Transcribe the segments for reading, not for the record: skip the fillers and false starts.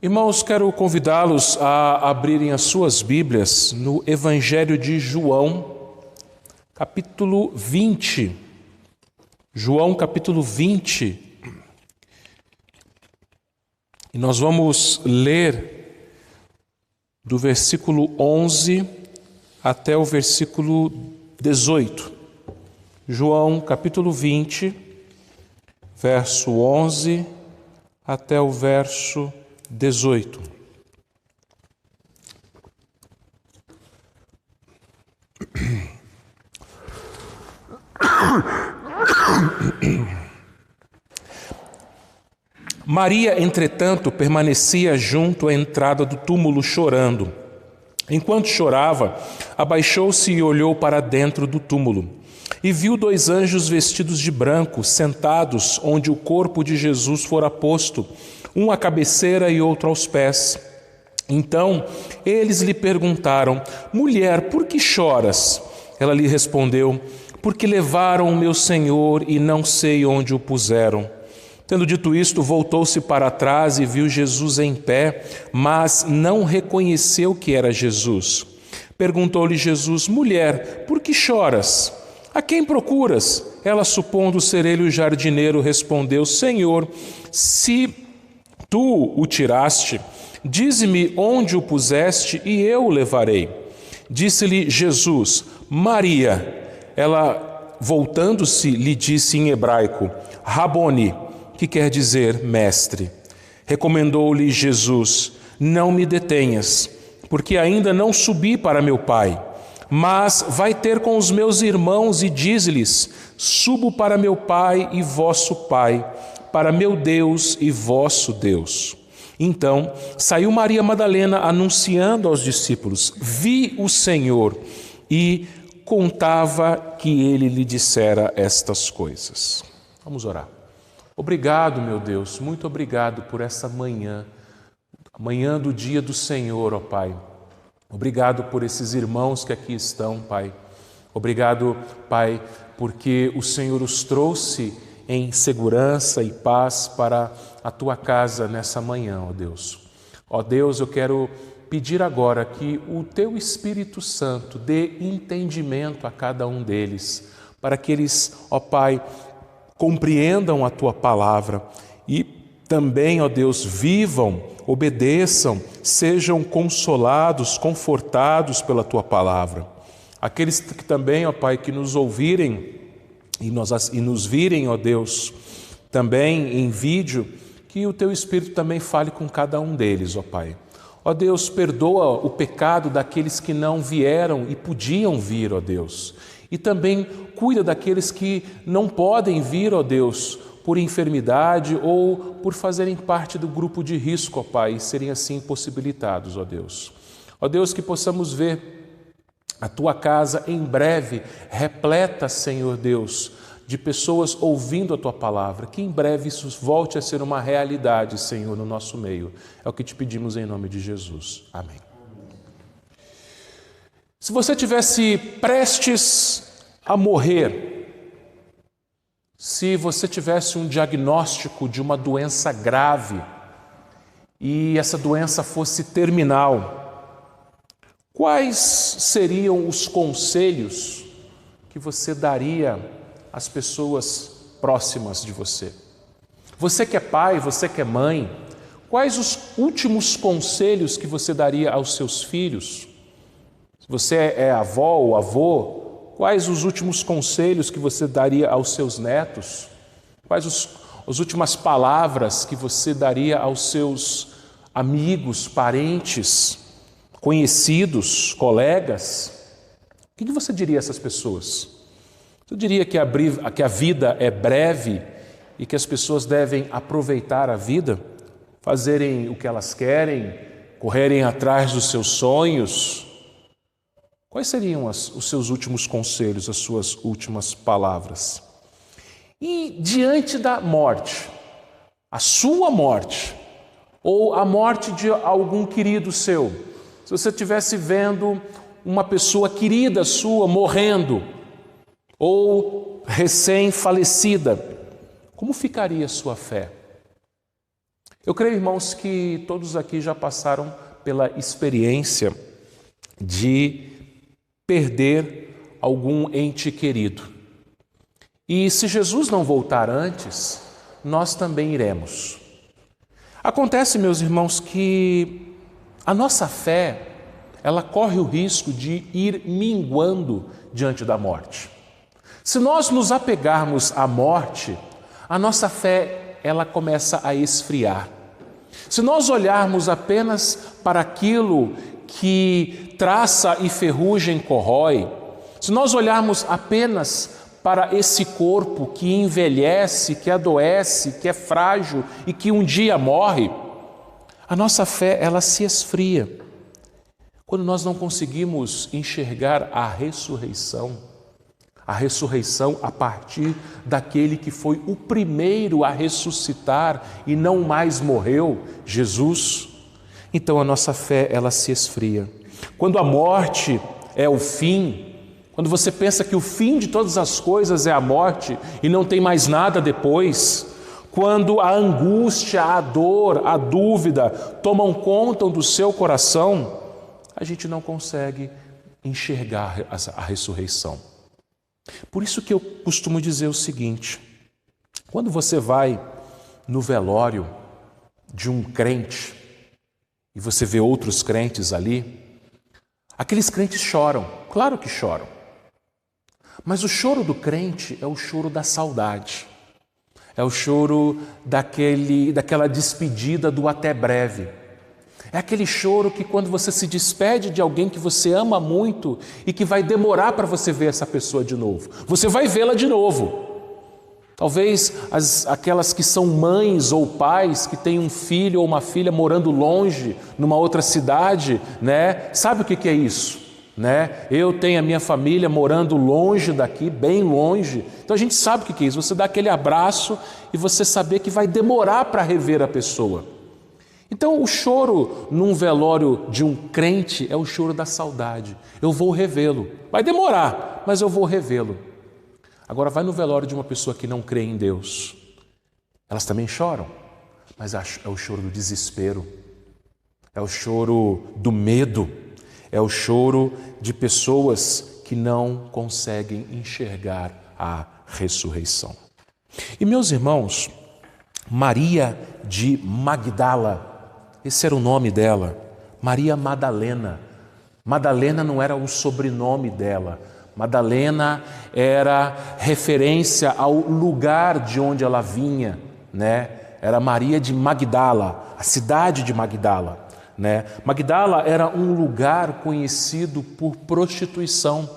Irmãos, quero convidá-los a abrirem as suas Bíblias no Evangelho de João, capítulo 20. João, capítulo 20. E nós vamos ler do versículo 11 até o versículo 18. João, capítulo 20, verso 11 até o verso 18. Maria, entretanto, permanecia junto à entrada do túmulo chorando. Enquanto chorava, abaixou-se e olhou para dentro do túmulo. E viu dois anjos vestidos de branco, sentados onde o corpo de Jesus fora posto, um à cabeceira e outro aos pés. Então eles lhe perguntaram: Mulher, por que choras? Ela lhe respondeu: Porque levaram o meu Senhor e não sei onde o puseram. Tendo dito isto, voltou-se para trás e viu Jesus em pé, mas não reconheceu que era Jesus. Perguntou-lhe Jesus: Mulher, por que choras? A quem procuras? Ela, supondo ser ele o jardineiro, respondeu: Senhor, se tu o tiraste, dize-me onde o puseste e eu o levarei. Disse-lhe Jesus: Maria. Ela, voltando-se, lhe disse em hebraico: Raboni, que quer dizer mestre. Recomendou-lhe Jesus: Não me detenhas, porque ainda não subi para meu Pai. Mas vai ter com os meus irmãos e diz-lhes: Subo para meu Pai e vosso Pai, para meu Deus e vosso Deus. Então saiu Maria Madalena anunciando aos discípulos: Vi o Senhor, e contava que ele lhe dissera estas coisas. Vamos orar. Obrigado, meu Deus, muito obrigado por essa manhã, a manhã do dia do Senhor, ó Pai. Obrigado por esses irmãos que aqui estão, Pai. Obrigado, Pai, porque o Senhor os trouxe em segurança e paz para a Tua casa nessa manhã, ó Deus. Ó Deus, eu quero pedir agora que o Teu Espírito Santo dê entendimento a cada um deles, para que eles, ó Pai, compreendam a Tua palavra e também, ó Deus, vivam, obedeçam, sejam consolados, confortados pela Tua palavra. Aqueles que também, ó Pai, que nos ouvirem e nos virem, ó Deus, também em vídeo, que o Teu Espírito também fale com cada um deles, ó Pai. Ó Deus, perdoa o pecado daqueles que não vieram e podiam vir, ó Deus. E também cuida daqueles que não podem vir, ó Deus, por enfermidade ou por fazerem parte do grupo de risco, ó Pai, e serem assim impossibilitados, ó Deus. Ó Deus, que possamos ver a Tua casa em breve repleta, Senhor Deus, de pessoas ouvindo a Tua palavra, que em breve isso volte a ser uma realidade, Senhor, no nosso meio. É o que te pedimos em nome de Jesus. Amém. Se você tivesse prestes a morrer, se você tivesse um diagnóstico de uma doença grave e essa doença fosse terminal, quais seriam os conselhos que você daria às pessoas próximas de você? Você que é pai, você que é mãe, quais os últimos conselhos que você daria aos seus filhos? Se você é avó ou avô, quais os últimos conselhos que você daria aos seus netos? Quais as últimas palavras que você daria aos seus amigos, parentes, conhecidos, colegas? O que você diria a essas pessoas? Você diria que a vida é breve e que as pessoas devem aproveitar a vida, fazerem o que elas querem, correrem atrás dos seus sonhos? Quais seriam os seus últimos conselhos, as suas últimas palavras? E diante da morte, a sua morte, ou a morte de algum querido seu, se você estivesse vendo uma pessoa querida sua morrendo, ou recém-falecida, como ficaria a sua fé? Eu creio, irmãos, que todos aqui já passaram pela experiência de perder algum ente querido. E se Jesus não voltar antes, nós também iremos. Acontece, meus irmãos, que a nossa fé, ela corre o risco de ir minguando diante da morte. Se nós nos apegarmos à morte, a nossa fé, ela começa a esfriar. Se nós olharmos apenas para aquilo que traça e ferrugem corrói, se nós olharmos apenas para esse corpo que envelhece, que adoece, que é frágil e que um dia morre, a nossa fé, ela se esfria. Quando nós não conseguimos enxergar a ressurreição a partir daquele que foi o primeiro a ressuscitar e não mais morreu, Jesus, então a nossa fé, ela se esfria. Quando a morte é o fim, quando você pensa que o fim de todas as coisas é a morte e não tem mais nada depois, quando a angústia, a dor, a dúvida tomam conta do seu coração, a gente não consegue enxergar a ressurreição. Por isso que eu costumo dizer o seguinte: quando você vai no velório de um crente e você vê outros crentes ali, aqueles crentes choram, claro que choram. Mas o choro do crente é o choro da saudade, é o choro daquela despedida do até breve. É aquele choro que quando você se despede de alguém que você ama muito e que vai demorar para você ver essa pessoa de novo. Você vai vê-la de novo. Talvez aquelas que são mães ou pais que têm um filho ou uma filha morando longe, numa outra cidade, né? Sabe o que é isso? Né? Eu tenho a minha família morando longe daqui, bem longe. Então a gente sabe o que é isso. Você dá aquele abraço e você saber que vai demorar para rever a pessoa. Então o choro num velório de um crente é o choro da saudade. Eu vou revê-lo. Vai demorar, mas eu vou revê-lo. Agora vai no velório de uma pessoa que não crê em Deus. Elas também choram, mas é o choro do desespero. É o choro do medo. É o choro de pessoas que não conseguem enxergar a ressurreição. E meus irmãos, Maria de Magdala, esse era o nome dela, Maria Madalena. Madalena não era o sobrenome dela. Madalena era referência ao lugar de onde ela vinha, né? Era Maria de Magdala, a cidade de Magdala, né? Magdala era um lugar conhecido por prostituição.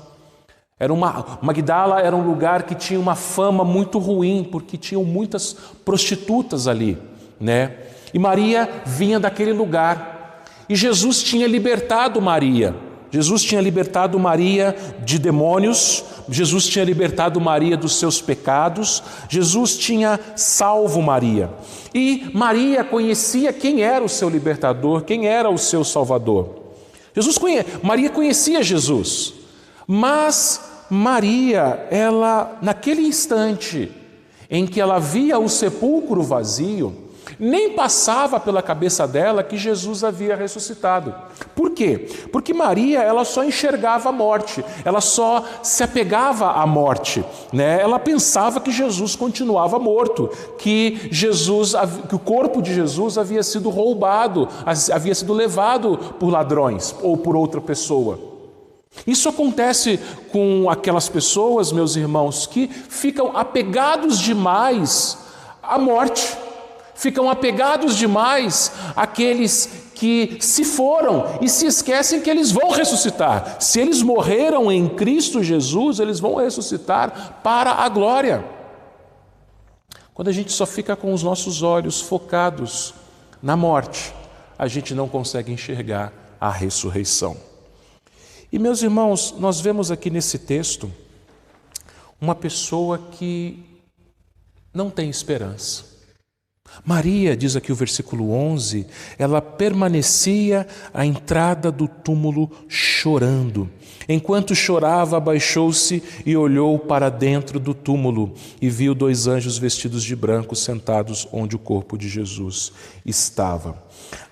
Magdala era um lugar que tinha uma fama muito ruim, porque tinham muitas prostitutas ali, né? E Maria vinha daquele lugar. E Jesus tinha libertado Maria. Jesus tinha libertado Maria de demônios. Jesus tinha libertado Maria dos seus pecados. Jesus tinha salvo Maria. E Maria conhecia quem era o seu libertador, quem era o seu salvador. Maria conhecia Jesus. Mas Maria, ela, naquele instante em que ela via o sepulcro vazio, nem passava pela cabeça dela que Jesus havia ressuscitado. Por quê? Porque Maria, ela só enxergava a morte, ela só se apegava à morte, né? Ela pensava que Jesus continuava morto, que o corpo de Jesus havia sido roubado, havia sido levado por ladrões ou por outra pessoa. Isso acontece com aquelas pessoas, meus irmãos, que ficam apegados demais à morte. Ficam apegados demais àqueles que se foram e se esquecem que eles vão ressuscitar. Se eles morreram em Cristo Jesus, eles vão ressuscitar para a glória. Quando a gente só fica com os nossos olhos focados na morte, a gente não consegue enxergar a ressurreição. E meus irmãos, nós vemos aqui nesse texto uma pessoa que não tem esperança. Maria, diz aqui o versículo 11, ela permanecia à entrada do túmulo chorando. Enquanto chorava, abaixou-se e olhou para dentro do túmulo e viu 2 anjos vestidos de branco sentados onde o corpo de Jesus estava.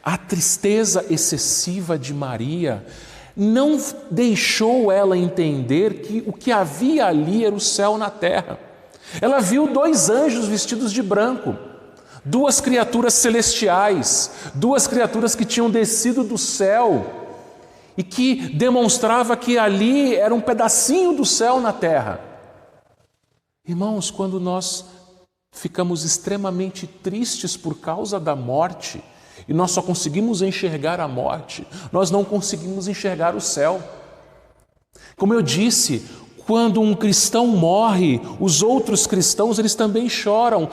A tristeza excessiva de Maria não deixou ela entender que o que havia ali era o céu na terra. Ela viu 2 anjos vestidos de branco, 2 criaturas celestiais, 2 criaturas que tinham descido do céu e que demonstrava que ali era um pedacinho do céu na terra. Irmãos, quando nós ficamos extremamente tristes por causa da morte e nós só conseguimos enxergar a morte, nós não conseguimos enxergar o céu. Como eu disse, quando um cristão morre, os outros cristãos eles também choram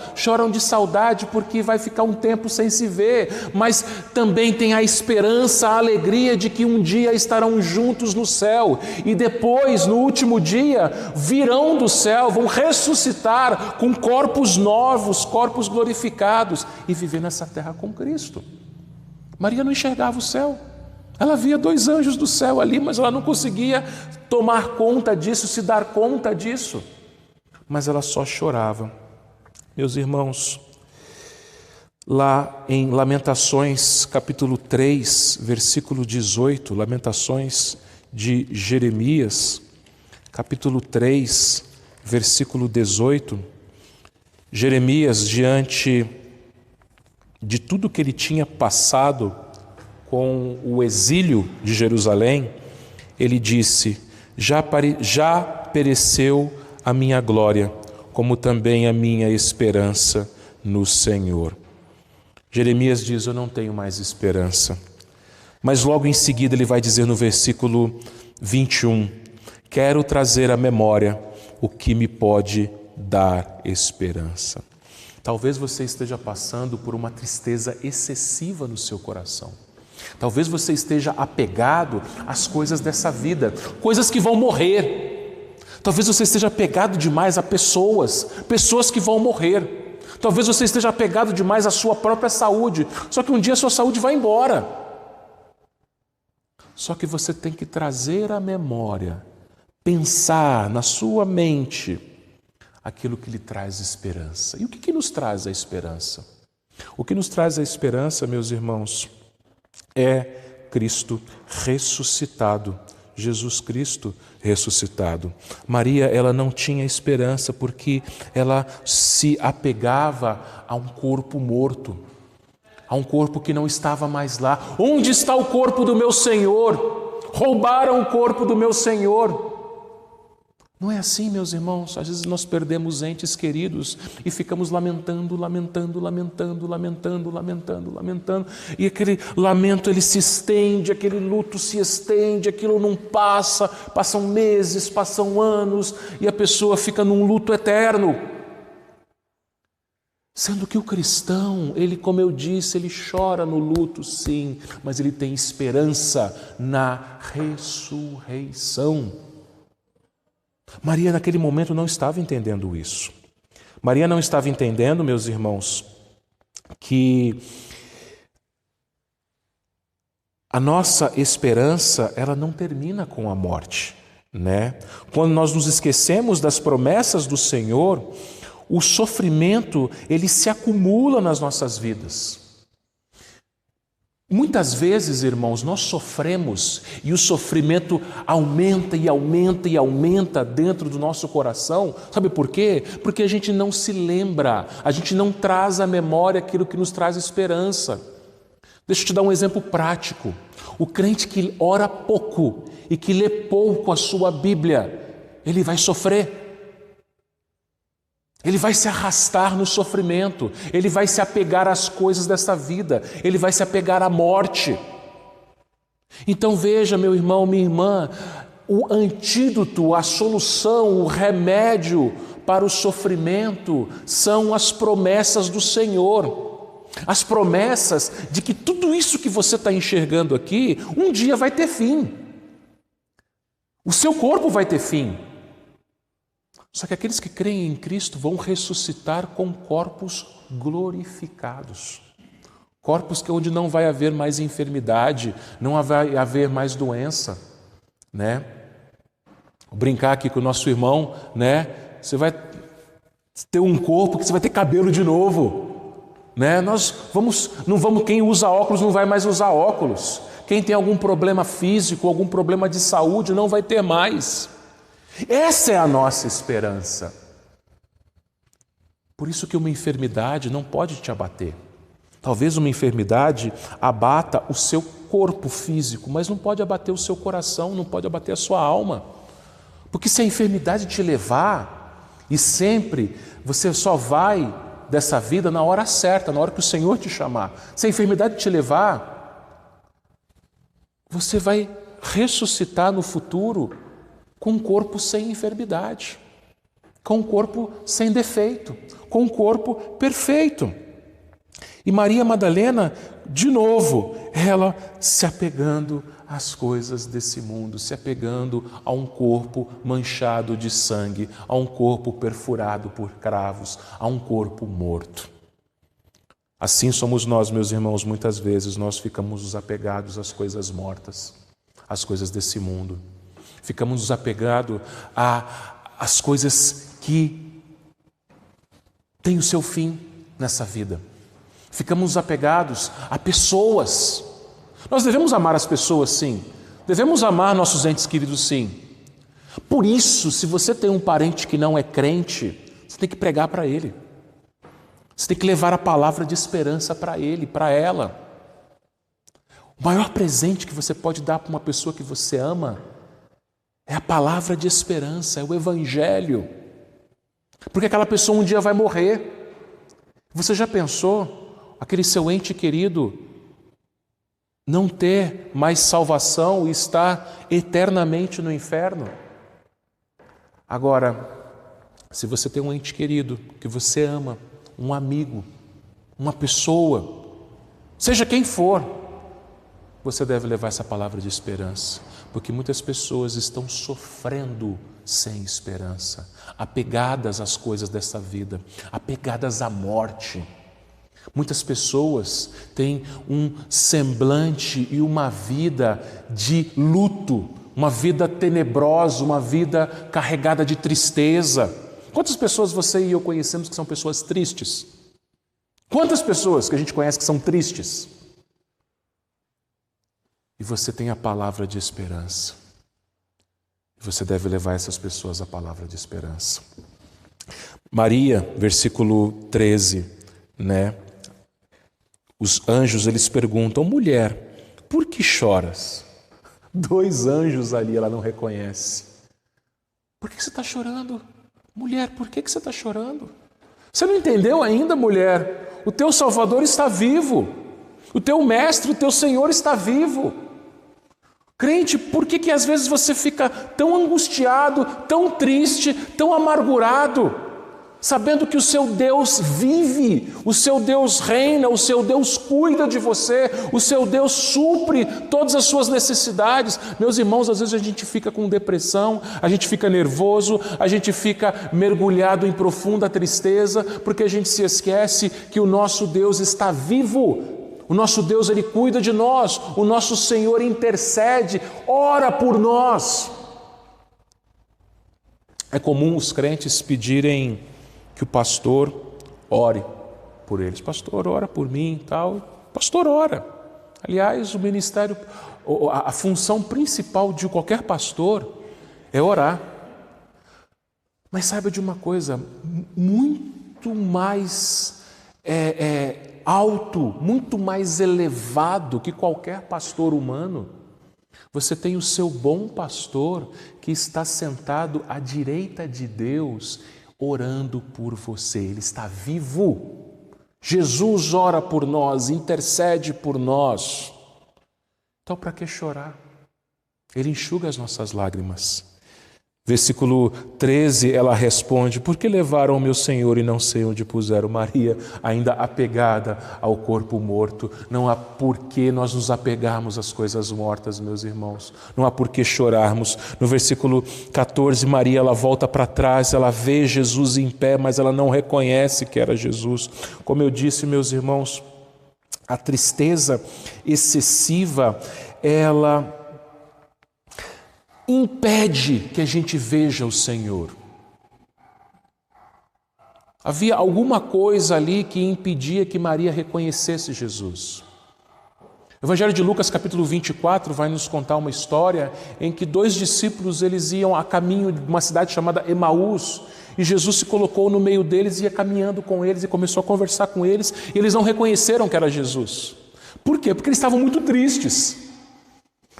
de saudade porque vai ficar um tempo sem se ver, mas também tem a esperança, a alegria de que um dia estarão juntos no céu e depois, no último dia, virão do céu, vão ressuscitar com corpos novos, corpos glorificados e viver nessa terra com Cristo. Maria não enxergava o céu. Ela via 2 anjos do céu ali, mas ela não conseguia tomar conta disso, se dar conta disso. Mas ela só chorava. Meus irmãos, lá em Lamentações, capítulo 3, versículo 18, Lamentações de Jeremias, capítulo 3, versículo 18, Jeremias, diante de tudo que ele tinha passado com o exílio de Jerusalém, ele disse: já pereceu a minha glória, como também a minha esperança no Senhor. Jeremias diz: eu não tenho mais esperança. Mas logo em seguida ele vai dizer no versículo 21, quero trazer à memória o que me pode dar esperança. Talvez você esteja passando por uma tristeza excessiva no seu coração. Talvez você esteja apegado às coisas dessa vida, coisas que vão morrer. Talvez você esteja apegado demais a pessoas que vão morrer. Talvez você esteja apegado demais à sua própria saúde, só que um dia a sua saúde vai embora. Só que você tem que trazer à memória, pensar na sua mente aquilo que lhe traz esperança. E o que nos traz a esperança? O que nos traz a esperança, meus irmãos, é Cristo ressuscitado, Jesus Cristo ressuscitado. Maria, ela não tinha esperança porque ela se apegava a um corpo morto, a um corpo que não estava mais lá. Onde está o corpo do meu Senhor? Roubaram o corpo do meu Senhor. Não é assim, meus irmãos. Às vezes nós perdemos entes queridos e ficamos lamentando. E aquele lamento, ele se estende, aquele luto se estende, aquilo não passa, passam meses, passam anos e a pessoa fica num luto eterno. Sendo que o cristão, ele, como eu disse, ele chora no luto, sim, mas ele tem esperança na ressurreição. Maria naquele momento não estava entendendo isso. Maria não estava entendendo, meus irmãos, que a nossa esperança, ela não termina com a morte, né? Quando nós nos esquecemos das promessas do Senhor, o sofrimento, ele se acumula nas nossas vidas. Muitas vezes, irmãos, nós sofremos e o sofrimento aumenta dentro do nosso coração. Sabe por quê? Porque a gente não se lembra, a gente não traz à memória aquilo que nos traz esperança. Deixa eu te dar um exemplo prático. O crente que ora pouco e que lê pouco a sua Bíblia, ele vai sofrer. Ele vai se arrastar no sofrimento, ele vai se apegar às coisas dessa vida, ele vai se apegar à morte. Então veja, meu irmão, minha irmã, o antídoto, a solução, o remédio para o sofrimento são as promessas do Senhor. As promessas de que tudo isso que você está enxergando aqui, um dia vai ter fim. O seu corpo vai ter fim. Só que aqueles que creem em Cristo vão ressuscitar com corpos glorificados. Corpos que onde não vai haver mais enfermidade, não vai haver mais doença, né? Vou brincar aqui com o nosso irmão, né? Você vai ter um corpo que você vai ter cabelo de novo, né? Quem usa óculos não vai mais usar óculos. Quem tem algum problema físico, algum problema de saúde, não vai ter mais. Essa é a nossa esperança. Por isso que uma enfermidade não pode te abater. Talvez uma enfermidade abata o seu corpo físico, mas não pode abater o seu coração, não pode abater a sua alma. Porque se a enfermidade te levar, e sempre você só vai dessa vida na hora certa, na hora que o Senhor te chamar. Se a enfermidade te levar, você vai ressuscitar no futuro com um corpo sem enfermidade, com um corpo sem defeito, com um corpo perfeito. E Maria Madalena, de novo, ela se apegando às coisas desse mundo, se apegando a um corpo manchado de sangue, a um corpo perfurado por cravos, a um corpo morto. Assim somos nós, meus irmãos, muitas vezes nós ficamos apegados às coisas mortas, às coisas desse mundo. Ficamos apegados às coisas que têm o seu fim nessa vida. Ficamos apegados a pessoas. Nós devemos amar as pessoas, sim. Devemos amar nossos entes queridos, sim. Por isso, se você tem um parente que não é crente, você tem que pregar para ele. Você tem que levar a palavra de esperança para ele, para ela. O maior presente que você pode dar para uma pessoa que você ama é a palavra de esperança, é o Evangelho. Porque aquela pessoa um dia vai morrer. Você já pensou aquele seu ente querido não ter mais salvação e estar eternamente no inferno? Agora, se você tem um ente querido que você ama, um amigo, uma pessoa, seja quem for, você deve levar essa palavra de esperança, porque muitas pessoas estão sofrendo sem esperança, apegadas às coisas dessa vida, apegadas à morte. Muitas pessoas têm um semblante e uma vida de luto, uma vida tenebrosa, uma vida carregada de tristeza. Quantas pessoas você e eu conhecemos que são pessoas tristes? Quantas pessoas que a gente conhece que são tristes? E você tem a palavra de esperança. Você deve levar essas pessoas a palavra de esperança. Maria, versículo 13, né? Os anjos, eles perguntam: mulher, por que choras? 2 anjos ali, ela não reconhece. Por que você está chorando? Mulher, por que você está chorando? Você não entendeu ainda, mulher? O teu Salvador está vivo. O teu Mestre, o teu Senhor está vivo. Crente, por que às vezes você fica tão angustiado, tão triste, tão amargurado? Sabendo que o seu Deus vive, o seu Deus reina, o seu Deus cuida de você, o seu Deus supre todas as suas necessidades. Meus irmãos, às vezes a gente fica com depressão, a gente fica nervoso, a gente fica mergulhado em profunda tristeza, porque a gente se esquece que o nosso Deus está vivo. O nosso Deus, Ele cuida de nós, o nosso Senhor intercede, ora por nós. É comum os crentes pedirem que o pastor ore por eles. Pastor, ora por mim e tal. Pastor, ora. Aliás, o ministério, a função principal de qualquer pastor é orar. Mas saiba de uma coisa, muito mais alto, muito mais elevado que qualquer pastor humano. Você tem o seu bom pastor que está sentado à direita de Deus, orando por você. Ele está vivo. Jesus ora por nós, intercede por nós. Então, para que chorar? Ele enxuga as nossas lágrimas. Versículo 13, ela responde: por que levaram o meu Senhor e não sei onde puseram? Maria, ainda apegada ao corpo morto. Não há por que nós nos apegarmos às coisas mortas, meus irmãos. Não há por que chorarmos. No versículo 14, Maria, ela volta para trás, ela vê Jesus em pé, mas ela não reconhece que era Jesus. Como eu disse, meus irmãos, a tristeza excessiva, ela impede que a gente veja o Senhor. Havia alguma coisa ali que impedia que Maria reconhecesse Jesus. O Evangelho de Lucas, capítulo 24, vai nos contar uma história em que 2 discípulos eles iam a caminho de uma cidade chamada Emaús, e Jesus se colocou no meio deles e ia caminhando com eles e começou a conversar com eles, e eles não reconheceram que era Jesus. Por quê? Porque eles estavam muito tristes.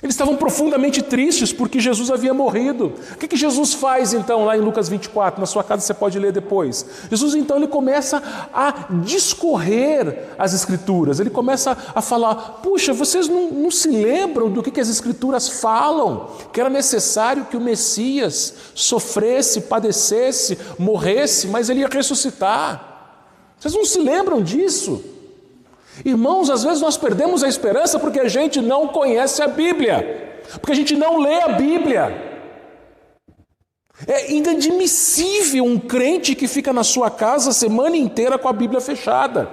Eles estavam profundamente tristes porque Jesus havia morrido. O que Jesus faz então lá em Lucas 24? Na sua casa você pode ler depois. Jesus então ele começa a discorrer as Escrituras. Ele começa a falar: puxa, vocês não se lembram do que as Escrituras falam? Que era necessário que o Messias sofresse, padecesse, morresse, mas ele ia ressuscitar. Vocês não se lembram disso? Irmãos, às vezes nós perdemos a esperança porque a gente não conhece a Bíblia, porque a gente não lê a Bíblia. É inadmissível um crente que fica na sua casa a semana inteira com a Bíblia fechada.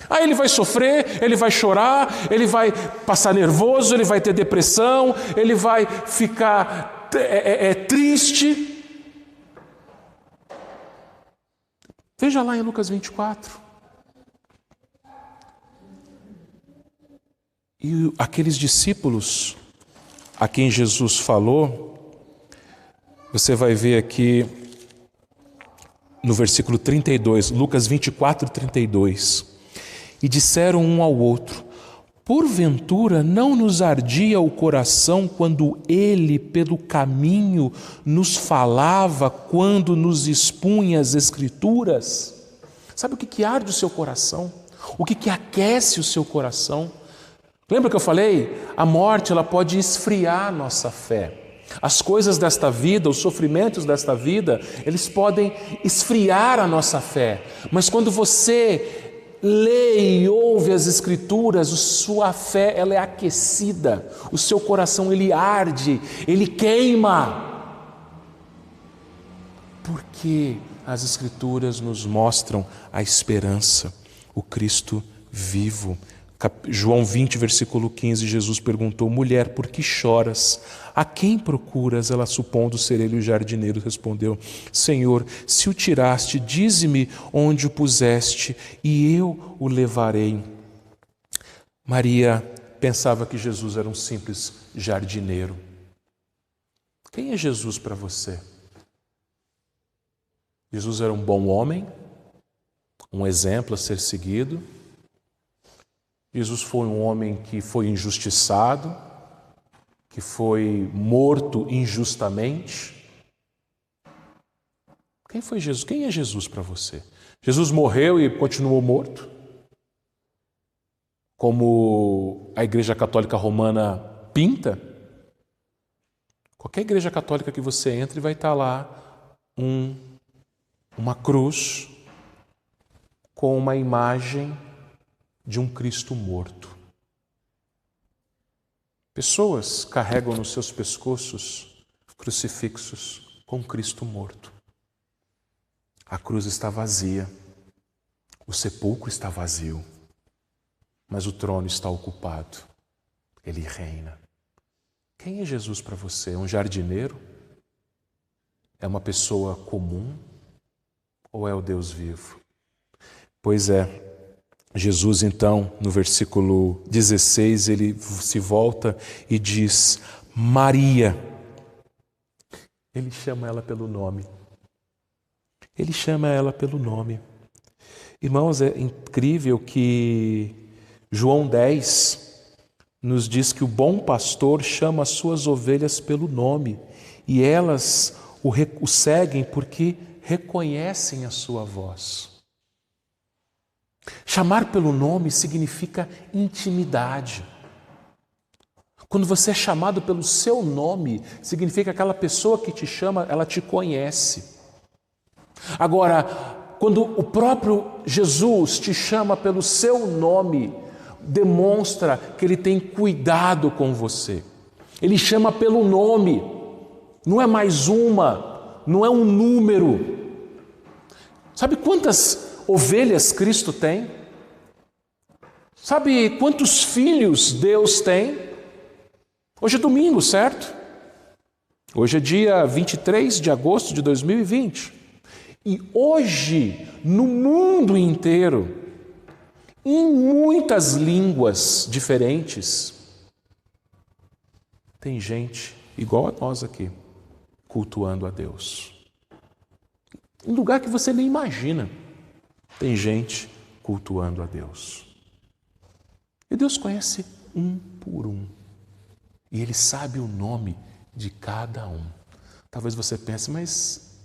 Aí ele vai sofrer, ele vai chorar, ele vai passar nervoso, ele vai ter depressão, ele vai ficar triste. Veja lá em Lucas 24. E aqueles discípulos a quem Jesus falou, você vai ver aqui no versículo 32, Lucas 24, 32. E disseram um ao outro: porventura não nos ardia o coração quando ele pelo caminho nos falava, quando nos expunha as Escrituras? Sabe o que arde o seu coração? O que aquece o seu coração? Lembra que eu falei? A morte ela pode esfriar a nossa fé. As coisas desta vida, os sofrimentos desta vida, eles podem esfriar a nossa fé. Mas quando você lê e ouve as Escrituras, a sua fé ela é aquecida. O seu coração ele arde, ele queima. Porque as Escrituras nos mostram a esperança, o Cristo vivo. João 20, versículo 15, Jesus perguntou: mulher, por que choras? A quem procuras? Ela, supondo ser ele o jardineiro, respondeu: Senhor, se o tiraste, dize-me onde o puseste, e eu o levarei. Maria pensava que Jesus era um simples jardineiro. Quem é Jesus para você? Jesus era um bom homem, um exemplo a ser seguido. Jesus foi um homem que foi injustiçado, que foi morto injustamente. Quem foi Jesus? Quem é Jesus para você? Jesus morreu e continuou morto? Como a Igreja Católica Romana pinta? Qualquer igreja católica que você entre vai estar lá uma cruz com uma imagem de um Cristo morto. Pessoas carregam nos seus pescoços crucifixos com Cristo morto. A cruz está vazia, o sepulcro está vazio, mas o trono está ocupado. Ele reina. Quem é Jesus para você? É um jardineiro? É uma pessoa comum? Ou é o Deus vivo? Pois é. Jesus, então, no versículo 16, ele se volta e diz: Maria. Ele chama ela pelo nome. Ele chama ela pelo nome. Irmãos, é incrível que João 10 nos diz que o bom pastor chama as suas ovelhas pelo nome e elas o seguem porque reconhecem a sua voz. Chamar pelo nome significa intimidade. Quando você é chamado pelo seu nome, significa que aquela pessoa que te chama, ela te conhece. Agora, quando o próprio Jesus te chama pelo seu nome, demonstra que Ele tem cuidado com você. Ele chama pelo nome, não é mais uma, não é um número. Sabe quantas ovelhas Cristo tem? Sabe quantos filhos Deus tem? Hoje é domingo, certo? Hoje é dia 23 de agosto de 2020. E hoje, no mundo inteiro, em muitas línguas diferentes, tem gente igual a nós aqui, cultuando a Deus. Em lugar que você nem imagina, tem gente cultuando a Deus. E Deus conhece um por um. E Ele sabe o nome de cada um. Talvez você pense, mas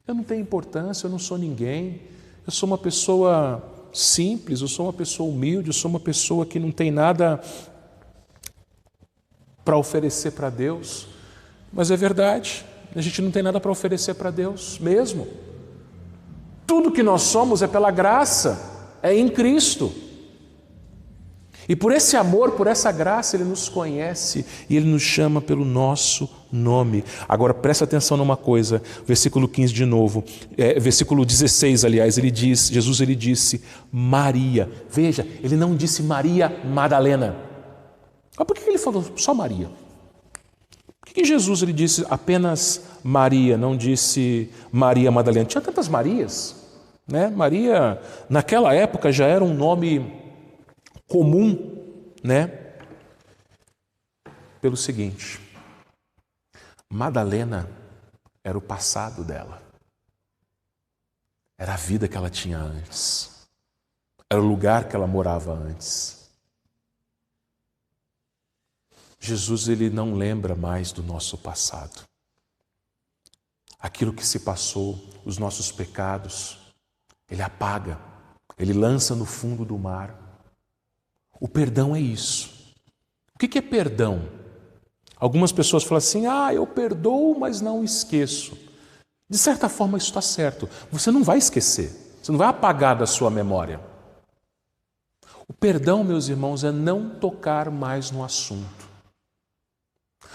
eu não tenho importância, eu não sou ninguém, eu sou uma pessoa simples, eu sou uma pessoa humilde, eu sou uma pessoa que não tem nada para oferecer para Deus. Mas é verdade, a gente não tem nada para oferecer para Deus mesmo. Tudo que nós somos é pela graça, é em Cristo. E por esse amor, por essa graça, Ele nos conhece e Ele nos chama pelo nosso nome. Agora presta atenção numa coisa, versículo 15 de novo, versículo 16, aliás, Jesus disse Maria. Veja, Ele não disse Maria Madalena. Mas por que Ele falou só Maria? Por que Jesus Ele disse apenas Maria, não disse Maria Madalena? Tinha tantas Marias, né? Maria, naquela época, já era um nome comum, né? Pelo seguinte, Madalena era o passado dela, era a vida que ela tinha antes, era o lugar que ela morava antes. Jesus, Ele não lembra mais do nosso passado. Aquilo que se passou, os nossos pecados, Ele apaga, Ele lança no fundo do mar. O perdão é isso. O que é perdão? Algumas pessoas falam assim, eu perdoo, mas não esqueço. De certa forma isso está certo. Você não vai esquecer, você não vai apagar da sua memória. O perdão, meus irmãos, é não tocar mais no assunto.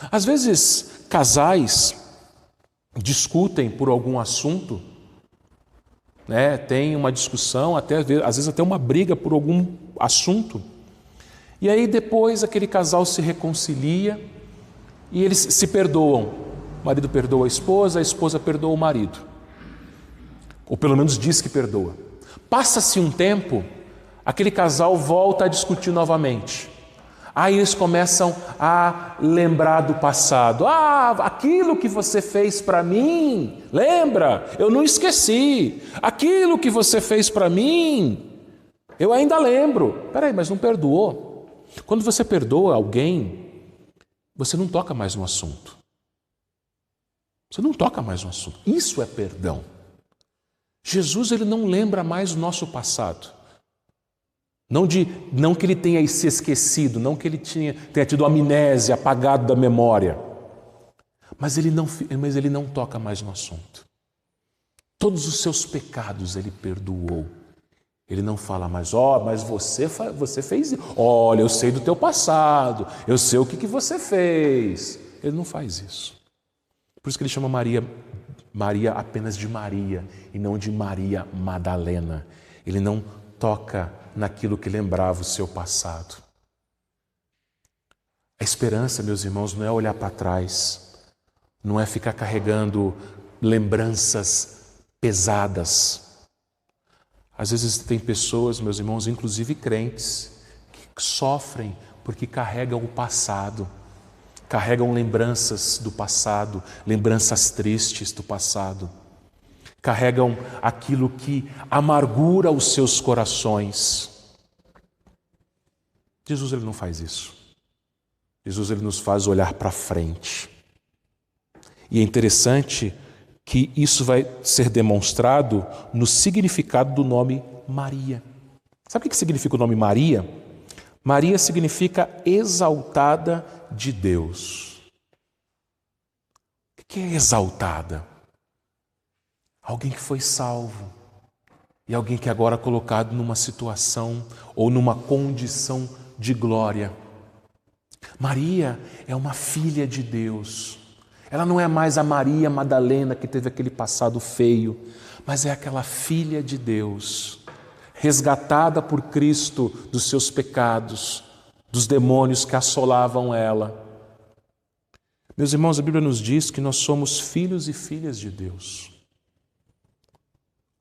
Às vezes, casais discutem por algum assunto, né? Tem uma discussão, às vezes até uma briga por algum assunto. E aí depois aquele casal se reconcilia e eles se perdoam. O marido perdoa a esposa perdoa o marido. Ou pelo menos diz que perdoa. Passa-se um tempo, aquele casal volta a discutir novamente. Aí eles começam a lembrar do passado. Aquilo que você fez para mim, lembra? Eu não esqueci. Aquilo que você fez para mim, eu ainda lembro. Peraí, mas não perdoou? Quando você perdoa alguém, você não toca mais no assunto. Você não toca mais no assunto. Isso é perdão. Jesus, Ele não lembra mais o nosso passado. Não que Ele tenha se esquecido, não que Ele tenha tido amnésia, apagado da memória. Mas ele não toca mais no assunto. Todos os seus pecados Ele perdoou. Ele não fala mais, mas você fez isso. Olha, eu sei do teu passado, eu sei o que você fez. Ele não faz isso. Por isso que Ele chama Maria apenas de Maria e não de Maria Madalena. Ele não toca naquilo que lembrava o seu passado. A esperança, meus irmãos, não é olhar para trás, não é ficar carregando lembranças pesadas. Às vezes tem pessoas, meus irmãos, inclusive crentes, que sofrem porque carregam o passado, carregam lembranças do passado, lembranças tristes do passado, carregam aquilo que amargura os seus corações. Jesus, Ele não faz isso. Jesus, Ele nos faz olhar para frente. E é interessante que isso vai ser demonstrado no significado do nome Maria. Sabe o que significa o nome Maria? Maria significa exaltada de Deus. O que é exaltada? Alguém que foi salvo e alguém que agora é colocado numa situação ou numa condição de glória. Maria é uma filha de Deus. Ela não é mais a Maria Madalena que teve aquele passado feio, mas é aquela filha de Deus, resgatada por Cristo dos seus pecados, dos demônios que assolavam ela. Meus irmãos, a Bíblia nos diz que nós somos filhos e filhas de Deus.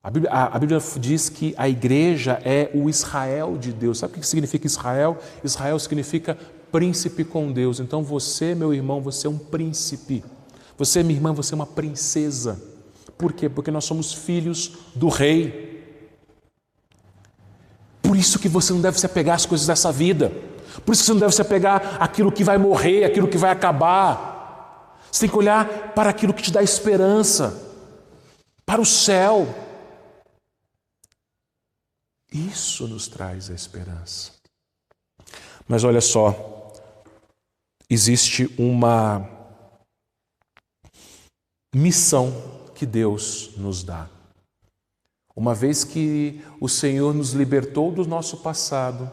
A Bíblia diz que a igreja é o Israel de Deus. Sabe o que significa Israel? Israel significa príncipe com Deus. Então você, meu irmão, você é um príncipe. Você, minha irmã, você é uma princesa. Por quê? Porque nós somos filhos do rei. Por isso que você não deve se apegar às coisas dessa vida. Por isso que você não deve se apegar àquilo que vai morrer, àquilo que vai acabar. Você tem que olhar para aquilo que te dá esperança, para o céu. Isso nos traz a esperança. Mas olha só, existe uma missão que Deus nos dá. Uma vez que o Senhor nos libertou do nosso passado,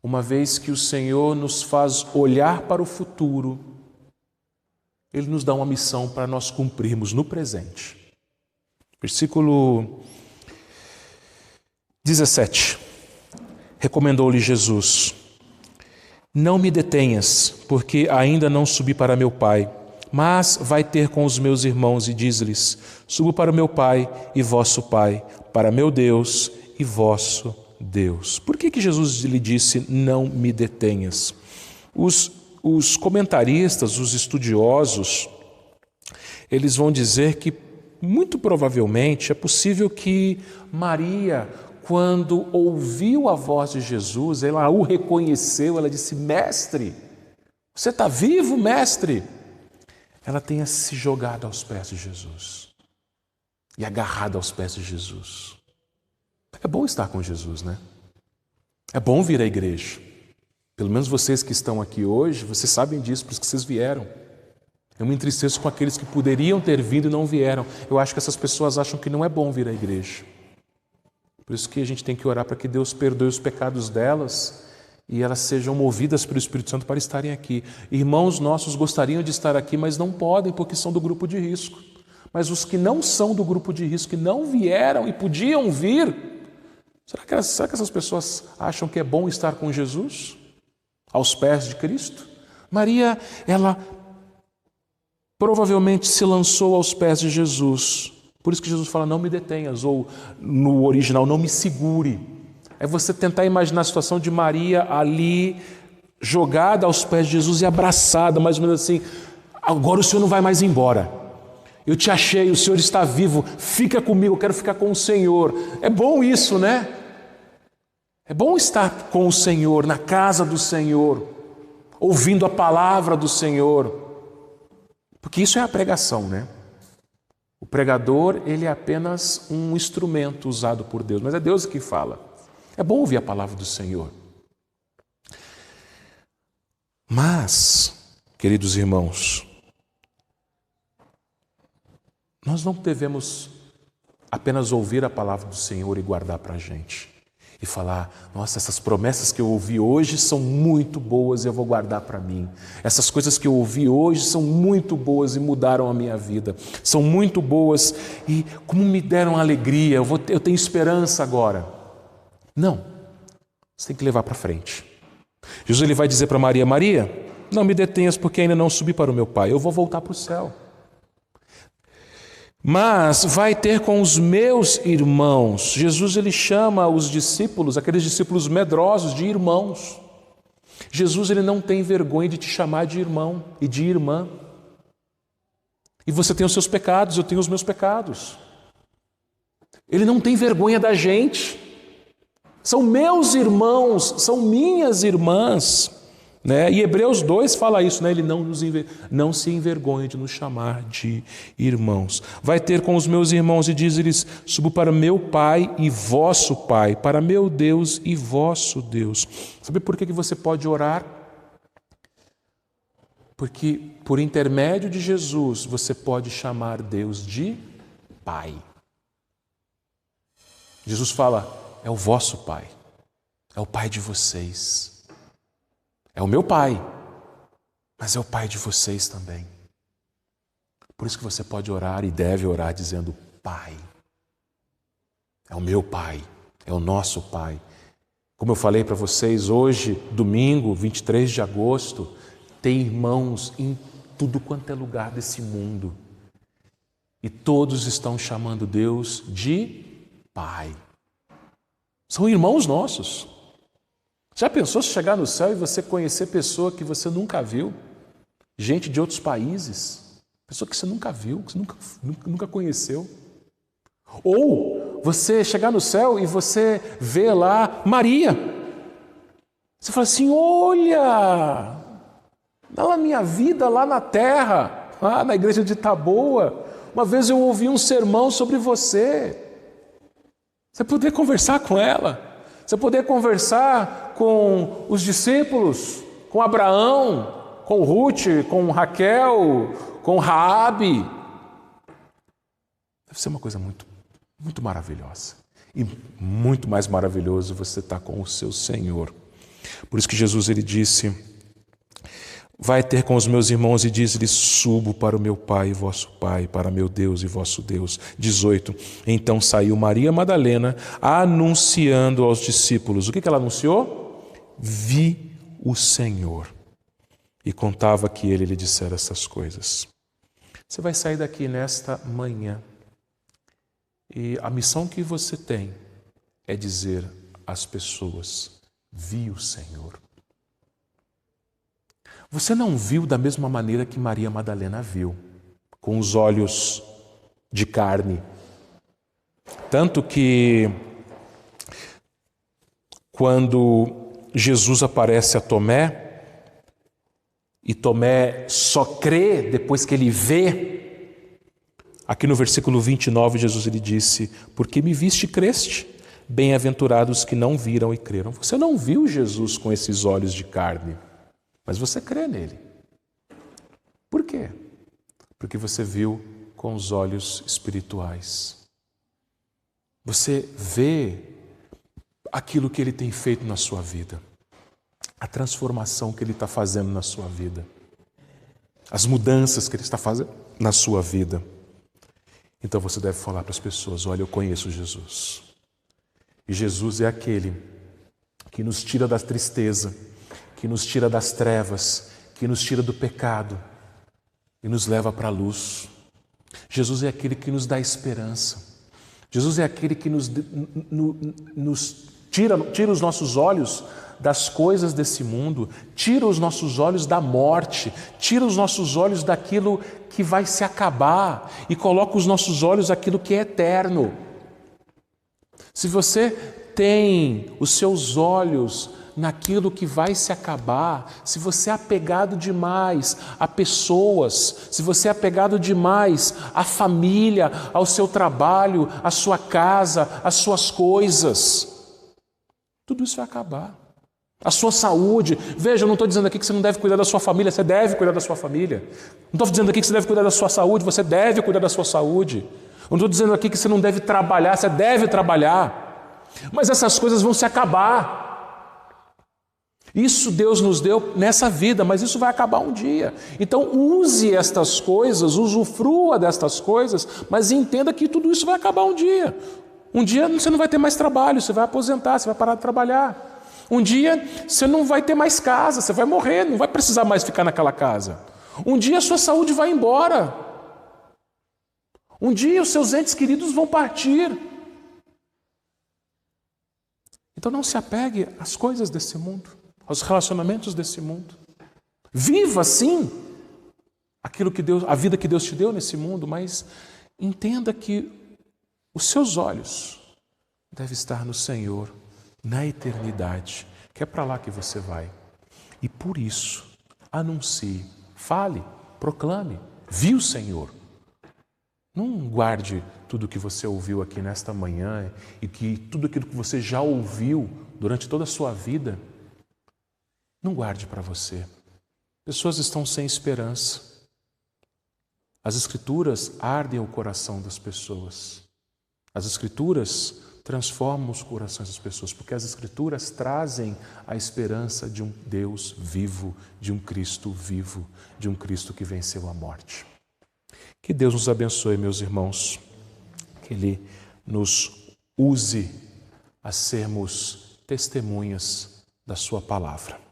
uma vez que o Senhor nos faz olhar para o futuro, Ele nos dá uma missão para nós cumprirmos no presente. Versículo 17. Recomendou-lhe Jesus: não me detenhas, porque ainda não subi para meu Pai, mas vai ter com os meus irmãos e diz-lhes: subo para meu Pai e vosso Pai, para meu Deus e vosso Deus. Por que Jesus lhe disse: não me detenhas? Os comentaristas, os estudiosos, eles vão dizer que muito provavelmente é possível que Maria, quando ouviu a voz de Jesus, ela o reconheceu, ela disse: mestre, você está vivo, mestre? Ela tenha se jogado aos pés de Jesus e agarrado aos pés de Jesus. É bom estar com Jesus, né? É bom vir à igreja. Pelo menos vocês que estão aqui hoje, vocês sabem disso, por isso que vocês vieram. Eu me entristeço com aqueles que poderiam ter vindo e não vieram. Eu acho que essas pessoas acham que não é bom vir à igreja. Por isso que a gente tem que orar para que Deus perdoe os pecados delas e elas sejam movidas pelo Espírito Santo para estarem aqui. Irmãos nossos gostariam de estar aqui, mas não podem porque são do grupo de risco. Mas os que não são do grupo de risco, que não vieram e podiam vir, será que essas pessoas acham que é bom estar com Jesus? Aos pés de Cristo? Maria, ela provavelmente se lançou aos pés de Jesus. Por isso que Jesus fala: não me detenhas, ou no original, não me segure. É você tentar imaginar a situação de Maria ali, jogada aos pés de Jesus e abraçada, mais ou menos assim: agora o Senhor não vai mais embora. Eu te achei, o Senhor está vivo, fica comigo, eu quero ficar com o Senhor. É bom isso, né? É bom estar com o Senhor, na casa do Senhor, ouvindo a palavra do Senhor. Porque isso é a pregação, né? O pregador, ele é apenas um instrumento usado por Deus, mas é Deus que fala. É bom ouvir a palavra do Senhor. Mas, queridos irmãos, nós não devemos apenas ouvir a palavra do Senhor e guardar para a gente. E falar: nossa, essas promessas que eu ouvi hoje são muito boas e eu vou guardar para mim. Essas coisas que eu ouvi hoje são muito boas e mudaram a minha vida. São muito boas e como me deram alegria, eu tenho esperança agora. Não, você tem que levar para frente. Jesus, ele vai dizer para Maria: Maria, não me detenhas porque ainda não subi para o meu Pai, eu vou voltar para o céu. Mas vai ter com os meus irmãos. Jesus, ele chama os discípulos, aqueles discípulos medrosos, de irmãos. Jesus, ele não tem vergonha de te chamar de irmão e de irmã. E você tem os seus pecados, eu tenho os meus pecados. Ele não tem vergonha da gente. São meus irmãos, são minhas irmãs. Né? E Hebreus 2 fala isso, né? Ele não se envergonha de nos chamar de irmãos. Vai ter com os meus irmãos e diz-lhes: subo para meu Pai e vosso Pai, para meu Deus e vosso Deus. Sabe por que você pode orar? Porque você pode orar Porque por intermédio de Jesus você pode chamar Deus de Pai. Jesus fala, é o vosso Pai, é o Pai de vocês. É o meu Pai, mas é o Pai de vocês também. Por isso que você pode orar e deve orar dizendo, Pai. É o meu Pai, é o nosso Pai. Como eu falei para vocês, hoje, domingo, 23 de agosto, tem irmãos em tudo quanto é lugar desse mundo. E todos estão chamando Deus de Pai. São irmãos nossos. Já pensou se chegar no céu e você conhecer pessoa que você nunca viu? Gente de outros países, pessoa que você nunca viu, que você nunca conheceu. Ou você chegar no céu e você vê lá Maria. Você fala assim, olha, na minha vida lá na terra, lá na igreja de Taboa, uma vez eu ouvi um sermão sobre você. Você poder conversar com ela, você poder conversar com os discípulos, com Abraão, com Ruth, com Raquel, com Raabe. Deve ser uma coisa muito maravilhosa. E muito mais maravilhoso você estar com o seu Senhor. Por isso que Jesus ele disse, vai ter com os meus irmãos e diz-lhes, subo para o meu Pai e vosso Pai, para meu Deus e vosso Deus. 18. Então saiu Maria Madalena anunciando aos discípulos. O que ela anunciou? Vi o Senhor. E contava que ele lhe dissera essas coisas. Você vai sair daqui nesta manhã. E a missão que você tem é dizer às pessoas, vi o Senhor. Você não viu da mesma maneira que Maria Madalena viu, com os olhos de carne. Tanto que quando Jesus aparece a Tomé, e Tomé só crê depois que ele vê, aqui no versículo 29, Jesus ele disse, porque me viste e creste, bem-aventurados que não viram e creram. Você não viu Jesus com esses olhos de carne, mas você crê nele. Por quê? Porque você viu com os olhos espirituais. Você vê aquilo que ele tem feito na sua vida, a transformação que ele está fazendo na sua vida, as mudanças que ele está fazendo na sua vida. Então você deve falar para as pessoas, olha, eu conheço Jesus. E Jesus é aquele que nos tira da tristeza, que nos tira das trevas, que nos tira do pecado e nos leva para a luz. Jesus é aquele que nos dá esperança. Jesus é aquele que nos tira os nossos olhos das coisas desse mundo, tira os nossos olhos da morte, tira os nossos olhos daquilo que vai se acabar e coloca os nossos olhos naquilo que é eterno. Se você tem os seus olhos naquilo que vai se acabar, se você é apegado demais a pessoas, se você é apegado demais à família, ao seu trabalho, à sua casa, às suas coisas, tudo isso vai acabar. A sua saúde, veja, eu não estou dizendo aqui que você não deve cuidar da sua família, você deve cuidar da sua família. Não estou dizendo aqui que você deve cuidar da sua saúde, você deve cuidar da sua saúde. Eu não estou dizendo aqui que você não deve trabalhar, você deve trabalhar. Mas essas coisas vão se acabar. Isso Deus nos deu nessa vida, mas isso vai acabar um dia. Então use estas coisas, usufrua destas coisas, mas entenda que tudo isso vai acabar um dia. Um dia você não vai ter mais trabalho, você vai aposentar, você vai parar de trabalhar. Um dia você não vai ter mais casa, você vai morrer, não vai precisar mais ficar naquela casa. Um dia a sua saúde vai embora. Um dia os seus entes queridos vão partir. Então não se apegue às coisas desse mundo, aos relacionamentos desse mundo. Viva sim a vida que Deus te deu nesse mundo, mas entenda que os seus olhos devem estar no Senhor, na eternidade, que é para lá que você vai. E por isso, anuncie, fale, proclame, vi o Senhor. Não guarde tudo o que você ouviu aqui nesta manhã e que tudo aquilo que você já ouviu durante toda a sua vida, não guarde para você. Pessoas estão sem esperança. As Escrituras ardem o coração das pessoas. As Escrituras transformam os corações das pessoas, porque as Escrituras trazem a esperança de um Deus vivo, de um Cristo vivo, de um Cristo que venceu a morte. Que Deus nos abençoe, meus irmãos, que Ele nos use a sermos testemunhas da Sua palavra.